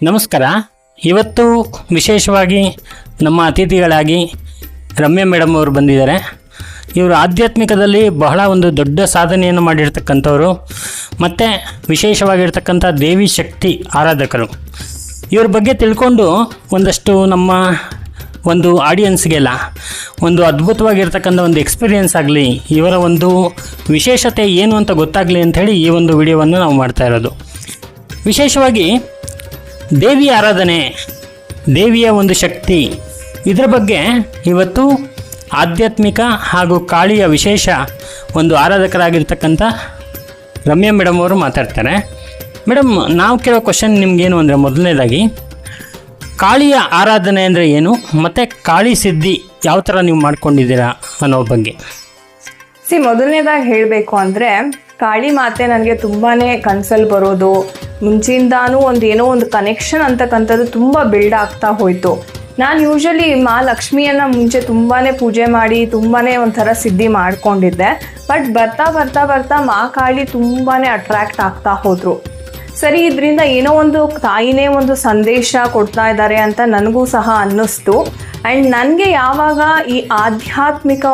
ನಮಸ್ಕಾರ. ಇವತ್ತು ವಿಶೇಷವಾಗಿ ನಮ್ಮ ಅತಿಥಿಗಳಾಗಿ ರಮ್ಯಾ ಮೇಡಮ್ ಅವರು ಬಂದಿದ್ದಾರೆ. ಇವರು ಆಧ್ಯಾತ್ಮಿಕದಲ್ಲಿ ಬಹಳ ಒಂದು ದೊಡ್ಡ ಸಾಧನೆಯನ್ನು ಮಾಡಿರ್ತಕ್ಕಂಥವ್ರು ಮತ್ತು ವಿಶೇಷವಾಗಿರ್ತಕ್ಕಂಥ ದೇವಿ ಶಕ್ತಿ ಆರಾಧಕರು. ಇವ್ರ ಬಗ್ಗೆ ತಿಳ್ಕೊಂಡು ಒಂದಷ್ಟು ನಮ್ಮ ಒಂದು ಆಡಿಯನ್ಸ್ಗೆಲ್ಲ ಒಂದು ಅದ್ಭುತವಾಗಿರ್ತಕ್ಕಂಥ ಒಂದು ಎಕ್ಸ್ಪೀರಿಯೆನ್ಸ್ ಆಗಲಿ, ಇವರ ಒಂದು ವಿಶೇಷತೆ ಏನು ಅಂತ ಗೊತ್ತಾಗಲಿ ಅಂಥೇಳಿ ಈ ಒಂದು ವಿಡಿಯೋವನ್ನು ನಾವು ಮಾಡ್ತಾ ಇರೋದು. ವಿಶೇಷವಾಗಿ ದೇವಿ ಆರಾಧನೆ, ದೇವಿಯ ಒಂದು ಶಕ್ತಿ, ಇದರ ಬಗ್ಗೆ ಇವತ್ತು ಆಧ್ಯಾತ್ಮಿಕ ಹಾಗೂ ಕಾಳಿಯ ವಿಶೇಷ ಒಂದು ಆರಾಧಕರಾಗಿರ್ತಕ್ಕಂಥ ರಮ್ಯಾ ಮೇಡಮ್ ಅವರು ಮಾತಾಡ್ತಾರೆ. ಮೇಡಮ್, ನಾವು ಕೇಳೋ ಕ್ವಶನ್ ನಿಮಗೇನು ಅಂದರೆ, ಮೊದಲನೇದಾಗಿ ಕಾಳಿಯ ಆರಾಧನೆ ಅಂದರೆ ಏನು, ಮತ್ತು ಕಾಳಿ ಸಿದ್ಧಿ ಯಾವ ಥರ ನೀವು ಮಾಡ್ಕೊಂಡಿದ್ದೀರಾ ಅನ್ನೋ ಬಗ್ಗೆ. ಮೊದಲನೇದಾಗಿ ಹೇಳಬೇಕು ಅಂದರೆ, ಕಾಳಿ ಮಾತೆ ನನಗೆ ತುಂಬಾ ಕನಸಲ್ಲಿ ಬರೋದು, ಮುಂಚಿಂದಾನೂ ಏನೋ ಒಂದು ಕನೆಕ್ಷನ್ ಅಂತಕ್ಕಂಥದ್ದು ತುಂಬ ಬಿಲ್ಡ್ ಆಗ್ತಾ ಹೋಯಿತು. ನಾನು ಯೂಶ್ವಲಿ ಲಕ್ಷ್ಮಿಯನ್ನು ಮುಂಚೆ ತುಂಬಾ ಪೂಜೆ ಮಾಡಿ ತುಂಬಾ ಒಂಥರ ಸಿದ್ಧಿ ಮಾಡ್ಕೊಂಡಿದ್ದೆ. ಬಟ್ ಬರ್ತಾ ಬರ್ತಾ ಬರ್ತಾ ಕಾಳಿ ತುಂಬಾ ಅಟ್ರ್ಯಾಕ್ಟ್ ಆಗ್ತಾ ಹೋದರು. ಸರಿ, ಇದರಿಂದ ಏನೋ ಒಂದು ತಾಯಿನೇ ಒಂದು ಸಂದೇಶ ಕೊಡ್ತಾ ಇದ್ದಾರೆ ಅಂತ ನನಗೂ ಸಹ ಅನ್ನಿಸ್ತು. ಆ್ಯಂಡ್ ನನಗೆ ಯಾವಾಗ ಈ ಆಧ್ಯಾತ್ಮಿಕ